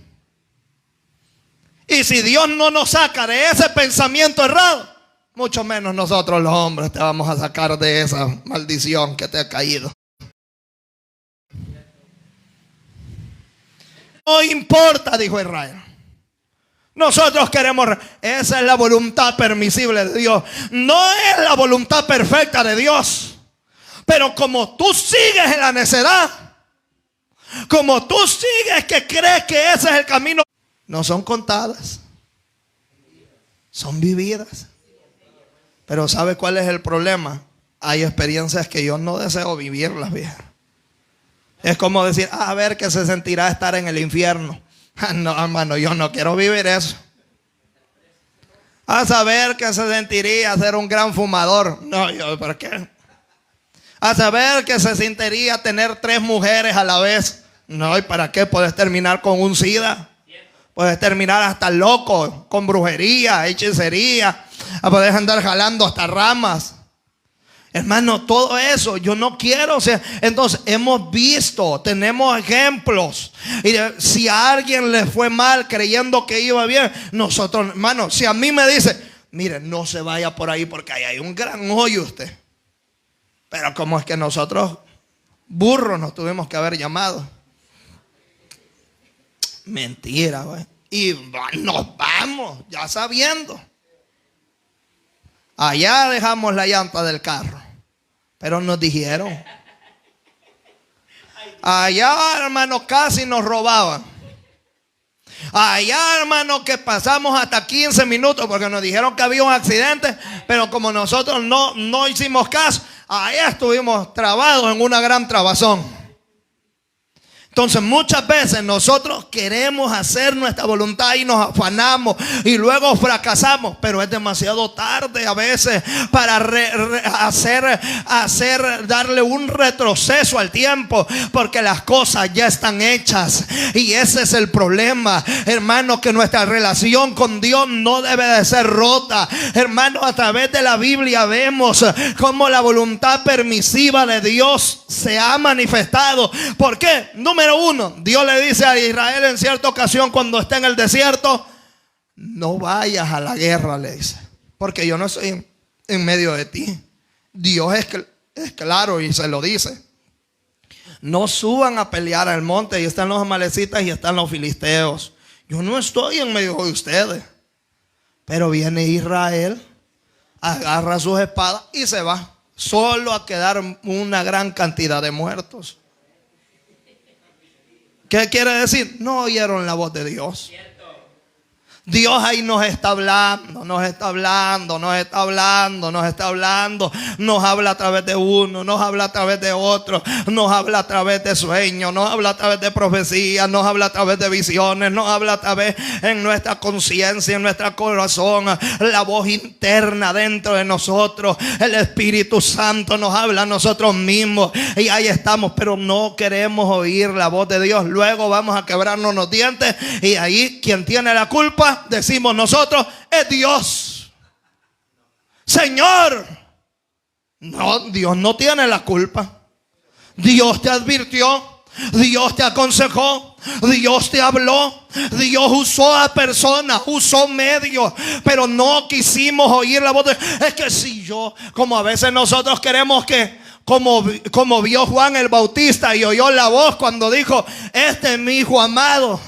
Y si Dios no nos saca de ese pensamiento errado, mucho menos nosotros los hombres te vamos a sacar de esa maldición que te ha caído. No importa, dijo Israel. Nosotros queremos, esa es la voluntad permisible de Dios. No es la voluntad perfecta de Dios. Pero como tú sigues en la necedad, como tú sigues que crees que ese es el camino, no son contadas, son vividas. Pero ¿sabe cuál es el problema? Hay experiencias que yo no deseo vivirlas, vieja. Es como decir, a ver qué se sentirá estar en el infierno. No, hermano, yo no quiero vivir eso. A saber qué se sentiría ser un gran fumador. No, yo, ¿por qué? A saber qué se sentiría tener 3 mujeres a la vez. No, ¿y para qué? Puedes terminar con un SIDA. Puedes terminar hasta loco, con brujería, hechicería. Puedes andar jalando hasta ramas. Hermano, todo eso yo no quiero. O sea, entonces hemos visto, tenemos ejemplos. Y si a alguien le fue mal creyendo que iba bien, nosotros, hermano, si a mí me dice, mire, no se vaya por ahí porque ahí hay un gran hoyo usted. Pero como es que nosotros burros nos tuvimos que haber llamado. Mentira, güey. Y nos vamos ya sabiendo. Allá dejamos la llanta del carro, pero nos dijeron. Allá, hermano, casi nos robaban. Allá, hermano, que pasamos hasta 15 minutos porque nos dijeron que había un accidente, pero como nosotros no hicimos caso, allá estuvimos trabados en una gran trabazón. Entonces muchas veces nosotros queremos hacer nuestra voluntad y nos afanamos y luego fracasamos, pero es demasiado tarde a veces para darle un retroceso al tiempo, porque las cosas ya están hechas. Y ese es el problema, hermano, que nuestra relación con Dios no debe de ser rota. Hermano, a través de la Biblia vemos cómo la voluntad permisiva de Dios se ha manifestado. ¿Por qué? Número 1, Dios le dice a Israel en cierta ocasión cuando está en el desierto, no vayas a la guerra, le dice, porque yo no estoy en medio de ti. Dios es claro y se lo dice. No suban a pelear al monte, y están los amalecitas y están los filisteos. Yo no estoy en medio de ustedes. Pero viene Israel, agarra sus espadas y se va, solo a quedar una gran cantidad de muertos. ¿Qué quiere decir? No oyeron la voz de Dios. Dios ahí nos está hablando, nos está hablando, nos está hablando, nos está hablando. Nos habla a través de uno, nos habla a través de otro, nos habla a través de sueños, nos habla a través de profecías, nos habla a través de visiones, nos habla a través en nuestra conciencia, en nuestro corazón, la voz interna dentro de nosotros. El Espíritu Santo nos habla a nosotros mismos y ahí estamos, pero no queremos oír la voz de Dios. Luego vamos a quebrarnos los dientes y ahí quien tiene la culpa, decimos nosotros, es Dios. Señor, no, Dios no tiene la culpa. Dios te advirtió, Dios te aconsejó, Dios te habló, Dios usó a personas, usó medios, pero no quisimos oír la voz de... Es que si yo, como a veces nosotros queremos que, como vio Juan el Bautista y oyó la voz cuando dijo, este es mi hijo amado.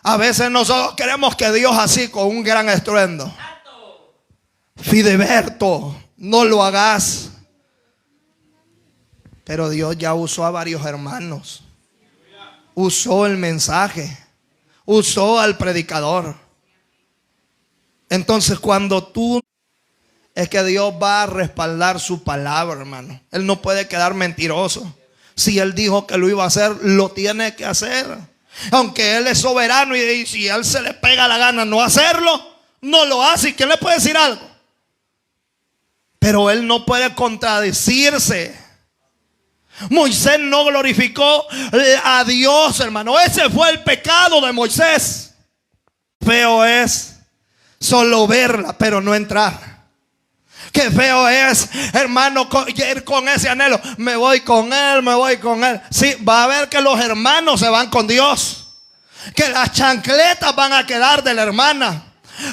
A veces nosotros queremos que Dios así con un gran estruendo. Fideberto, no lo hagas. Pero Dios ya usó a varios hermanos. Usó el mensaje. Usó al predicador. Entonces cuando tú... Es que Dios va a respaldar su palabra, hermano. Él no puede quedar mentiroso. Si Él dijo que lo iba a hacer, lo tiene que hacer. Aunque Él es soberano y si a Él se le pega la gana no hacerlo, no lo hace. ¿Y quién le puede decir algo? Pero Él no puede contradecirse. Moisés no glorificó a Dios, hermano. Ese fue el pecado de Moisés. Feo es solo verla, pero no entrar. Qué feo es, hermano, ir con ese anhelo. Me voy con él, me voy con él. Sí, va a ver que los hermanos se van con Dios. Que las chancletas van a quedar de la hermana.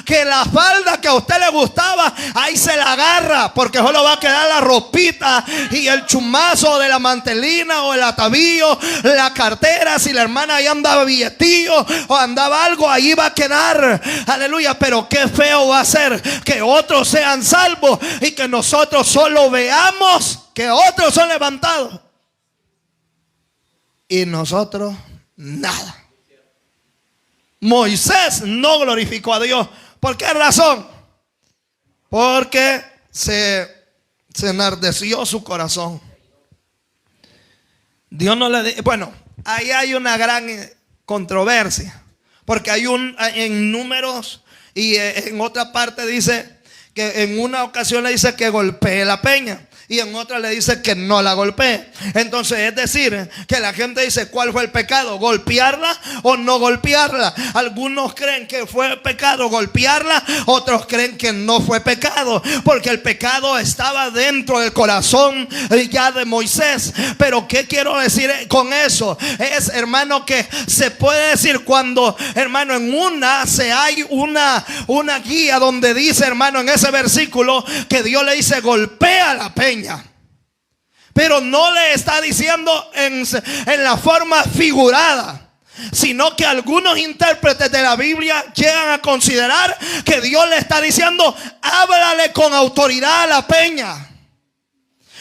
Que la falda que a usted le gustaba, ahí se la agarra, porque solo va a quedar la ropita y el chumazo de la mantelina o el atavío, la cartera. Si la hermana ahí andaba billetillo o andaba algo, ahí va a quedar. Aleluya. Pero qué feo va a ser que otros sean salvos y que nosotros solo veamos que otros son levantados y nosotros nada. Moisés no glorificó a Dios. ¿Por qué razón? Porque se enardeció su corazón. Dios no le... Bueno, ahí hay una gran controversia. Porque hay en Números y en otra parte dice que en una ocasión le dice que golpee la peña. Y en otra le dice que no la golpee. Entonces es decir, que la gente dice, ¿cuál fue el pecado? ¿Golpearla o no golpearla? Algunos creen que fue pecado golpearla, otros creen que no fue pecado, porque el pecado estaba dentro del corazón ya de Moisés. Pero ¿qué quiero decir con eso? Es, hermano, que se puede decir cuando, hermano, en hay una guía donde dice, hermano, en ese versículo que Dios le dice, golpea la peña. Pero no le está diciendo en la forma figurada, sino que algunos intérpretes de la Biblia llegan a considerar que Dios le está diciendo, háblale con autoridad a la peña.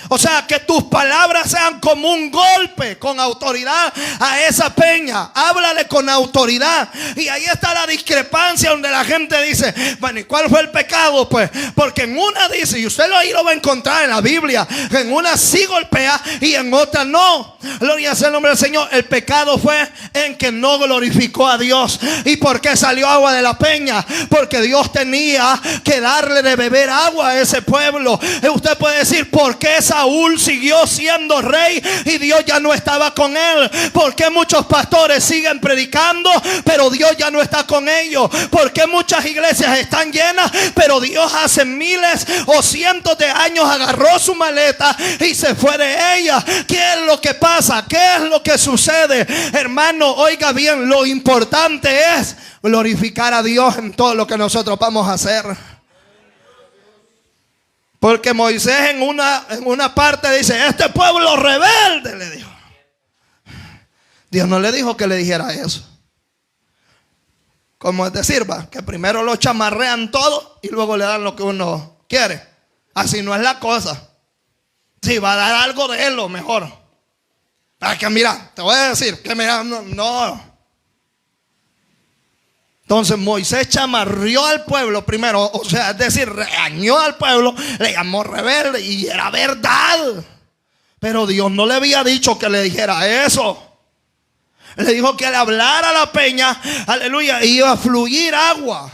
O sea, que tus palabras sean como un golpe con autoridad a esa peña. Háblale con autoridad. Y ahí está la discrepancia donde la gente dice, bueno, ¿y cuál fue el pecado? Pues porque en una dice, y usted ahí lo va a encontrar en la Biblia, que en una sí golpea y en otra no. Gloria sea el nombre del Señor. El pecado fue en que no glorificó a Dios. ¿Y por qué salió agua de la peña? Porque Dios tenía que darle de beber agua a ese pueblo. Y usted puede decir, ¿por qué Saúl siguió siendo rey y Dios ya no estaba con él? ¿Por qué muchos pastores siguen predicando pero Dios ya no está con ellos? ¿Por qué muchas iglesias están llenas pero Dios hace miles o cientos de años agarró su maleta y se fue de ella? ¿Qué es lo que pasa? ¿Qué es lo que sucede? Hermano, oiga bien, lo importante es glorificar a Dios en todo lo que nosotros vamos a hacer. Porque Moisés en una parte dice, este pueblo rebelde, le dijo. Dios no le dijo que le dijera eso. Como es decir, que primero lo chamarrean todo y luego le dan lo que uno quiere. Así no es la cosa. Si va a dar algo de él, lo mejor. Que mira, te voy a decir que mira, no. Entonces Moisés chamarrió al pueblo primero, o sea, es decir, regañó al pueblo, le llamó rebelde y era verdad. Pero Dios no le había dicho que le dijera eso. Le dijo que al hablar a la peña, aleluya, iba a fluir agua.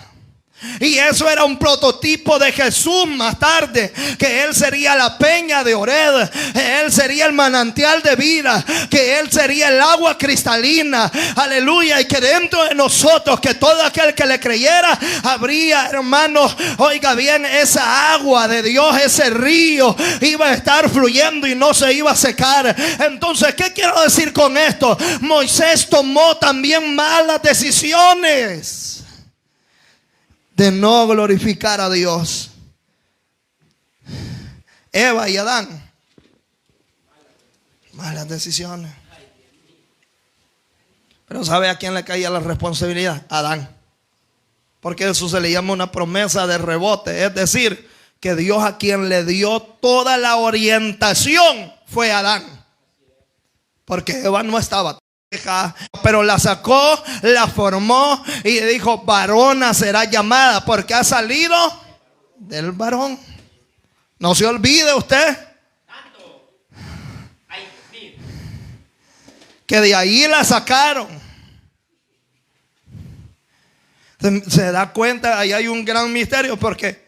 Y eso era un prototipo de Jesús más tarde, que Él sería la peña de Ored, Él sería el manantial de vida, que Él sería el agua cristalina, aleluya. Y que dentro de nosotros, que todo aquel que le creyera, habría, hermanos, oiga bien, esa agua de Dios, ese río iba a estar fluyendo y no se iba a secar. Entonces, ¿qué quiero decir con esto? Moisés tomó también malas decisiones de no glorificar a Dios. Eva y Adán, malas decisiones. Pero ¿sabe a quién le caía la responsabilidad? Adán. Porque eso se le llama una promesa de rebote. Es decir, que Dios a quien le dio toda la orientación fue Adán. Porque Eva no estaba, pero la sacó, la formó y dijo: varona será llamada, porque ha salido del varón. No se olvide usted que de ahí la sacaron. Se da cuenta, ahí hay un gran misterio, porque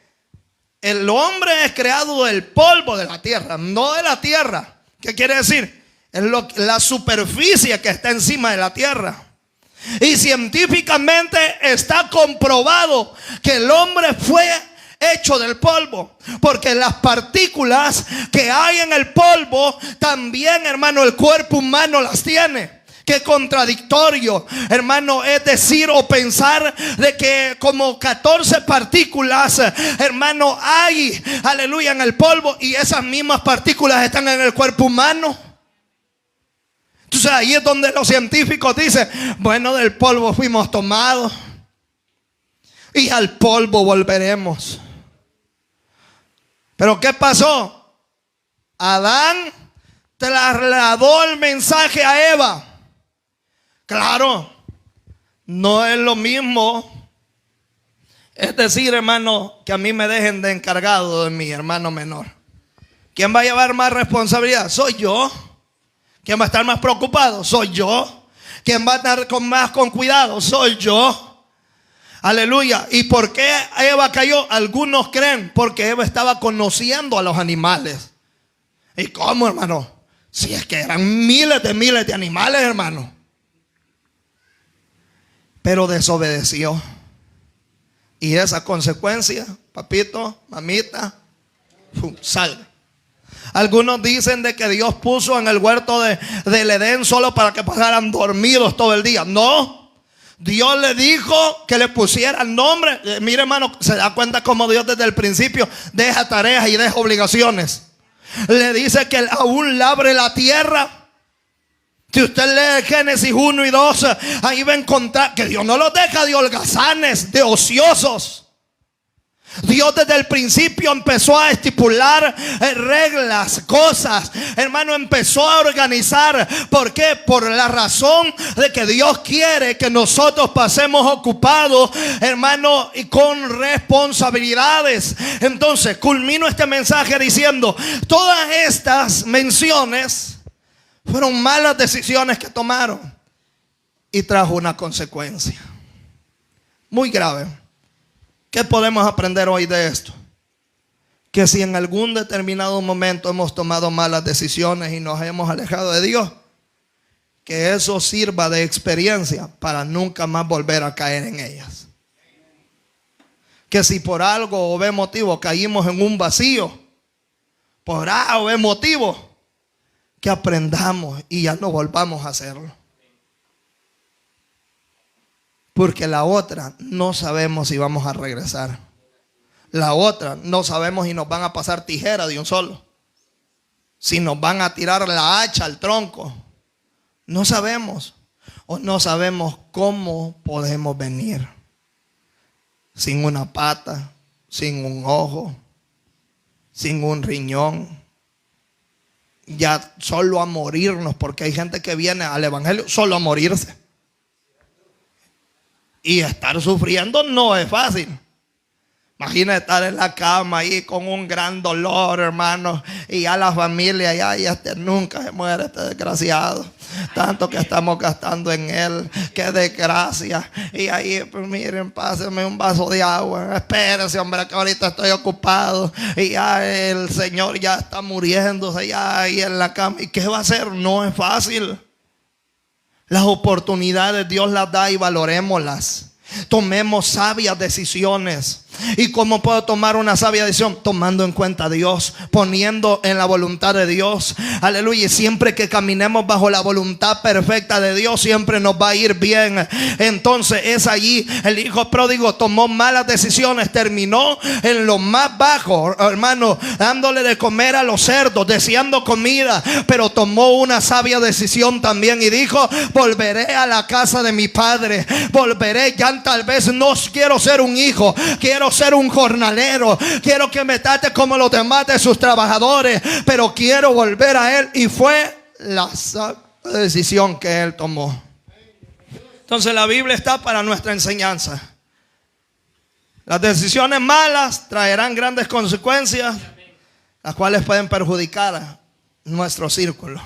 el hombre es creado del polvo de la tierra, no de la tierra. ¿Qué quiere decir? Es la superficie que está encima de la tierra. Y científicamente está comprobado que el hombre fue hecho del polvo, porque las partículas que hay en el polvo también, hermano, el cuerpo humano las tiene. Qué contradictorio, hermano, es decir o pensar de que como 14 partículas, hermano, hay, aleluya, en el polvo, y esas mismas partículas están en el cuerpo humano. Entonces ahí es donde los científicos dicen: bueno, del polvo fuimos tomados y al polvo volveremos. Pero ¿qué pasó? Adán trasladó el mensaje a Eva. Claro, no es lo mismo. Es decir, hermano, que a mí me dejen de encargado de mi hermano menor. ¿Quién va a llevar más responsabilidad? Soy yo. ¿Quién va a estar más preocupado? Soy yo. ¿Quién va a estar más con cuidado? Soy yo. Aleluya. ¿Y por qué Eva cayó? Algunos creen porque Eva estaba conociendo a los animales. ¿Y cómo, hermano? Si es que eran miles de animales, hermano. Pero desobedeció. Y esa consecuencia, papito, mamita, salga. Algunos dicen de que Dios puso en el huerto del Edén solo para que pasaran dormidos todo el día. No, Dios le dijo que le pusiera el nombre. Mire, hermano, se da cuenta como Dios desde el principio deja tareas y deja obligaciones. Le dice que aún labre la tierra. Si usted lee Génesis 1 y 2, ahí va a encontrar que Dios no los deja de holgazanes, de ociosos. Dios desde el principio empezó a estipular reglas, cosas. Hermano, empezó a organizar. ¿Por qué? Por la razón de que Dios quiere que nosotros pasemos ocupados, hermano, y con responsabilidades. Entonces, culmino este mensaje diciendo: todas estas menciones fueron malas decisiones que tomaron y trajo una consecuencia muy grave. ¿Qué podemos aprender hoy de esto? Que si en algún determinado momento hemos tomado malas decisiones y nos hemos alejado de Dios, que eso sirva de experiencia para nunca más volver a caer en ellas. Que si por algo o B motivo caímos en un vacío, por A o B motivo, que aprendamos y ya no volvamos a hacerlo. Porque la otra no sabemos si vamos a regresar. La otra no sabemos si nos van a pasar tijera de un solo. Si nos van a tirar la hacha al tronco. No sabemos. O no sabemos cómo podemos venir. Sin una pata, sin un ojo, sin un riñón. Ya solo a morirnos. Porque hay gente que viene al evangelio solo a morirse. Y estar sufriendo no es fácil. Imagina estar en la cama ahí con un gran dolor, hermano. Y ya la familia, ya nunca se muere este desgraciado. Tanto que estamos gastando en él. Qué desgracia. Y ahí, pues miren, pásenme un vaso de agua. Espérese, hombre, que ahorita estoy ocupado. Y ya el Señor ya está muriéndose ya ahí en la cama. ¿Y qué va a hacer? No es fácil. Las oportunidades Dios las da y valorémoslas. Tomemos sabias decisiones. ¿Y cómo puedo tomar una sabia decisión? Tomando en cuenta a Dios, poniendo en la voluntad de Dios. Aleluya. Y siempre que caminemos bajo la voluntad perfecta de Dios, siempre nos va a ir bien. Entonces es allí. El hijo pródigo tomó malas decisiones, terminó en lo más bajo, hermano, dándole de comer a los cerdos, deseando comida. Pero tomó una sabia decisión también y dijo: volveré a la casa de mi padre. Volveré, ya tal vez no quiero ser un hijo, quiero ser un jornalero, quiero que me trate como los demás de sus trabajadores, pero quiero volver a él. Y fue la decisión que él tomó. Entonces la Biblia está para nuestra enseñanza. Las decisiones malas traerán grandes consecuencias, las cuales pueden perjudicar a nuestro círculo.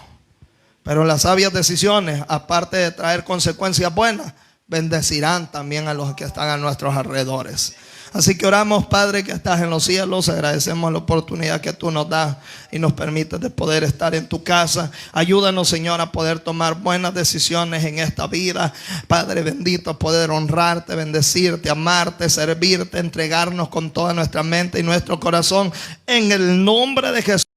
Pero las sabias decisiones, aparte de traer consecuencias buenas, bendecirán también a los que están a nuestros alrededores. Así que oramos, Padre que estás en los cielos. Agradecemos la oportunidad que tú nos das y nos permites de poder estar en tu casa. Ayúdanos, Señor, a poder tomar buenas decisiones en esta vida. Padre bendito, a poder honrarte, bendecirte, amarte, servirte, entregarnos con toda nuestra mente y nuestro corazón. En el nombre de Jesús.